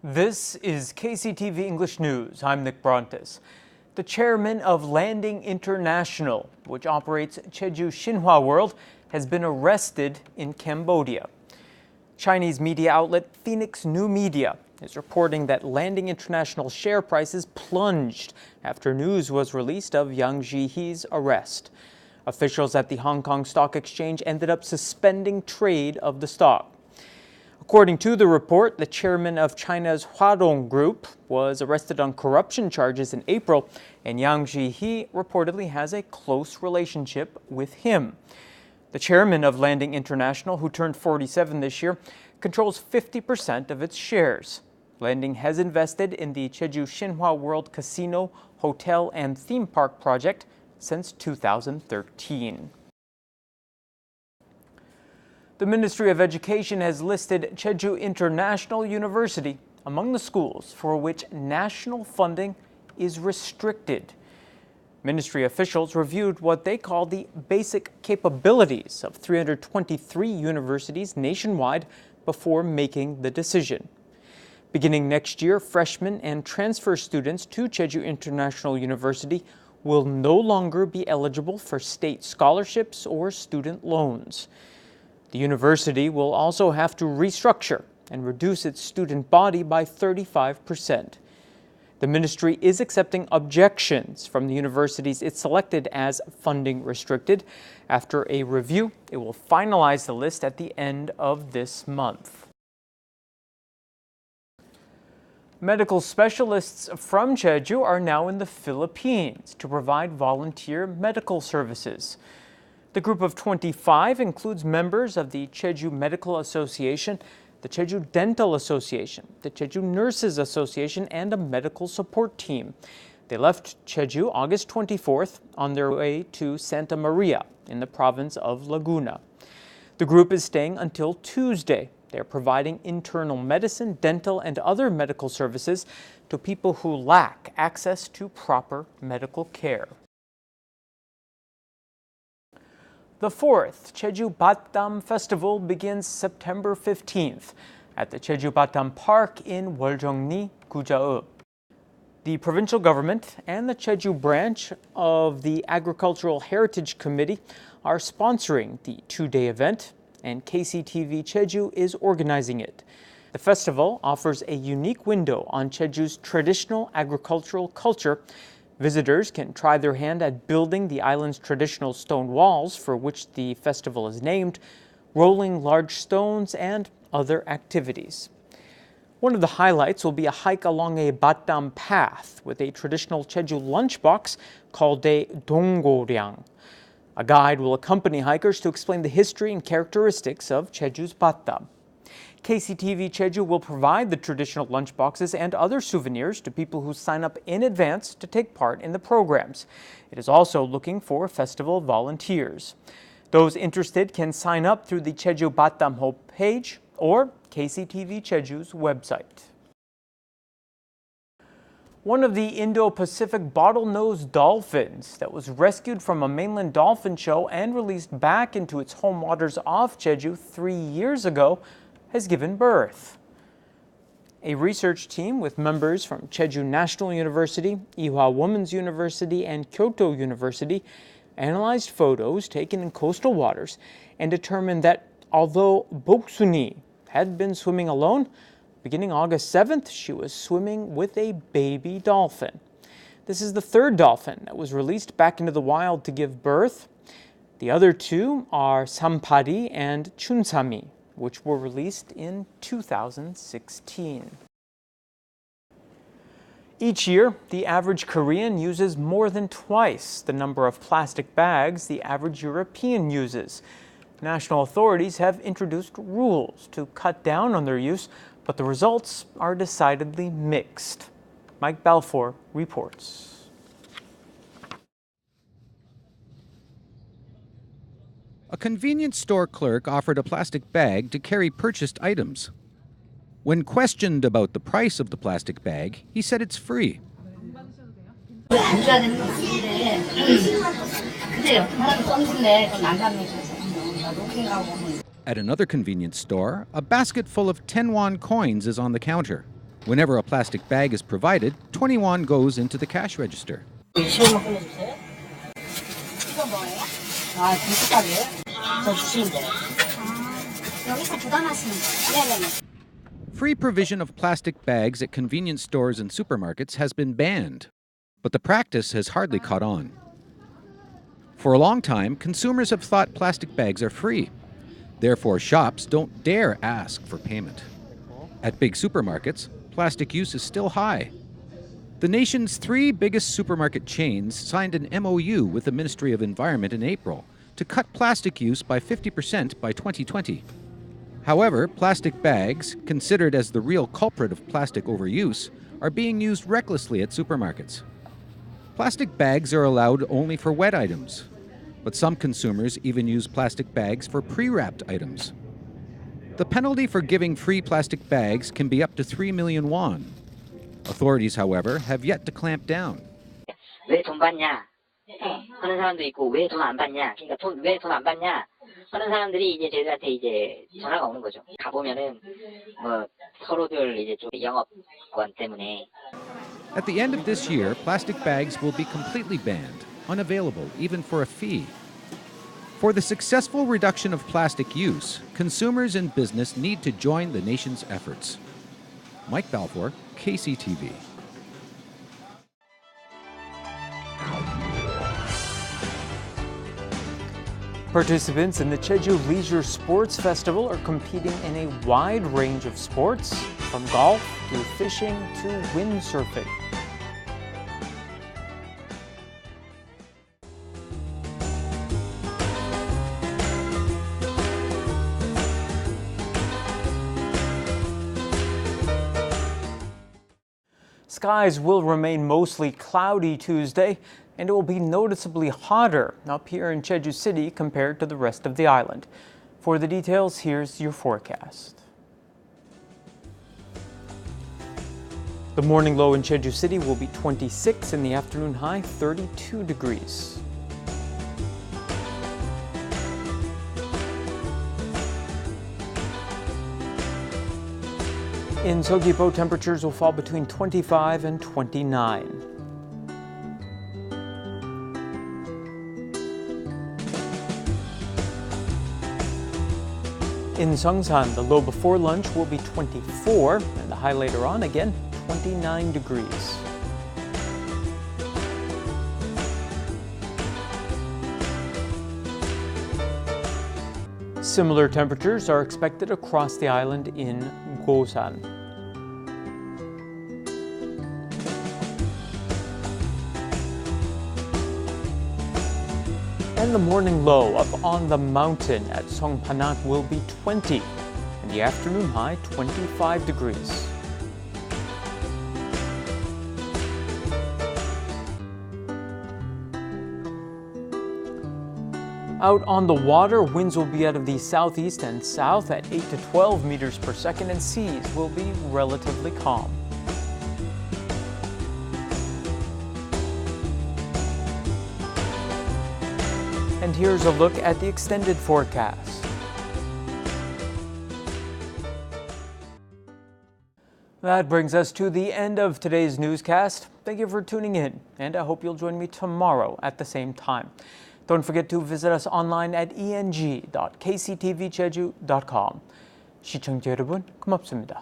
This is KCTV English News. I'm Nick Brontes. The chairman of Landing International, which operates Jeju Shinhwa World, has been arrested in Cambodia. Chinese media outlet Phoenix New Media is reporting that Landing International share prices plunged after news was released of Yang Jihe's arrest. Officials at the Hong Kong Stock Exchange ended up suspending trade of the stock. According to the report, the chairman of China's Huadong Group was arrested on corruption charges in April, and Yang Jihe reportedly has a close relationship with him. The chairman of Landing International, who turned 47 this year, controls 50% of its shares. Landing has invested in the Jeju Shinhwa World Casino, Hotel, and Theme Park project since 2013. The Ministry of Education has listed Jeju International University among the schools for which national funding is restricted. Ministry officials reviewed what they call the basic capabilities of 323 universities nationwide before making the decision. Beginning next year, freshmen and transfer students to Jeju International University will no longer be eligible for state scholarships or student loans. The university will also have to restructure and reduce its student body by 35%. The ministry is accepting objections from the universities it selected as funding restricted. After a review, it will finalize the list at the end of this month. Medical specialists from Jeju are now in the Philippines to provide volunteer medical services. The group of 25 includes members of the Jeju Medical Association, the Jeju Dental Association, the Jeju Nurses Association, and a medical support team. They left Jeju August 24th on their way to Santa Maria in the province of Laguna. The group is staying until Tuesday. They're providing internal medicine, dental, and other medical services to people who lack access to proper medical care. The fourth Jeju Batdam Festival begins September 15th at the Jeju Batdam Park in Woljeongni, Gujaub. The provincial government and the Jeju branch of the Agricultural Heritage Committee are sponsoring the two-day event, and KCTV Jeju is organizing it. The festival offers a unique window on Jeju's traditional agricultural culture. Visitors can try their hand at building the island's traditional stone walls, for which the festival is named, rolling large stones, and other activities. One of the highlights will be a hike along a Batdam path with a traditional Jeju lunchbox called a donggoryang. A guide will accompany hikers to explain the history and characteristics of Jeju's Batdam. KCTV Jeju will provide the traditional lunchboxes and other souvenirs to people who sign up in advance to take part in the programs. It is also looking for festival volunteers. Those interested can sign up through the Jeju Batdam homepage or KCTV Jeju's website. One of the Indo-Pacific bottlenose dolphins that was rescued from a mainland dolphin show and released back into its home waters off Jeju 3 years ago has given birth. A research team with members from Jeju National University, Ewha Women's University, and Kyoto University analyzed photos taken in coastal waters and determined that although Boksuni had been swimming alone, beginning August 7th, she was swimming with a baby dolphin. This is the third dolphin that was released back into the wild to give birth. The other two are Sampari and Chunsami, which were released in 2016. Each year, the average Korean uses more than twice the number of plastic bags the average European uses. National authorities have introduced rules to cut down on their use, but the results are decidedly mixed. Mike Balfour reports. A convenience store clerk offered a plastic bag to carry purchased items. When questioned about the price of the plastic bag, he said it's free. At another convenience store, a basket full of 10 won coins is on the counter. Whenever a plastic bag is provided, 20 won goes into the cash register. 20원만 끊어주세요. 이거 뭐예요? 아, 김치값이에요? 저 주시면 돼요. 여기서 부담하시는 거예요? 네네네. Free provision of plastic bags at convenience stores and supermarkets has been banned, but the practice has hardly caught on. For a long time, consumers have thought plastic bags are free. Therefore, shops don't dare ask for payment. At big supermarkets, plastic use is still high. The nation's 3 biggest supermarket chains signed an MOU with the Ministry of Environment in April to cut plastic use by 50% by 2020. However, plastic bags, considered as the real culprit of plastic overuse, are being used recklessly at supermarkets. Plastic bags are allowed only for wet items, but some consumers even use plastic bags for pre-wrapped items. The penalty for giving free plastic bags can be up to 3 million won. Authorities, however, have yet to clamp down. 왜 돈 받냐? 하는 사람도 있고 왜 돈 안 받냐? 그러니까 왜 돈 안 받냐? 하는 사람들이 이제 저희한테 이제 전화가 오는 거죠. 가보면은 뭐 서로들 이제 좀 영업권 때문에. At the end of this year, plastic bags will be completely banned, unavailable even for a fee. For the successful reduction of plastic use, consumers and business need to join the nation's efforts. Mike Balfour, KCTV. Participants in the Jeju Leisure Sports Festival are competing in a wide range of sports, from golf to fishing to windsurfing. Skies will remain mostly cloudy Tuesday, and it will be noticeably hotter up here in Jeju City compared to the rest of the island. For the details, here's your forecast. The morning low in Jeju City will be 26 and the afternoon high 32 degrees. In Seogwipo, temperatures will fall between 25 and 29. In Seongsan, the low before lunch will be 24, and the high later on again 29 degrees. Similar temperatures are expected across the island in Gosan. And the morning low up on the mountain at Songpanak will be 20, and the afternoon high 25 degrees. Out on the water, winds will be out of the southeast and south at 8 to 12 meters per second, and seas will be relatively calm. And here's a look at the extended forecast. That brings us to the end of today's newscast. Thank you for tuning in, and I hope you'll join me tomorrow at the same time. Don't forget to visit us online at eng.kctvjeju.com. 시청자 여러분, 고맙습니다.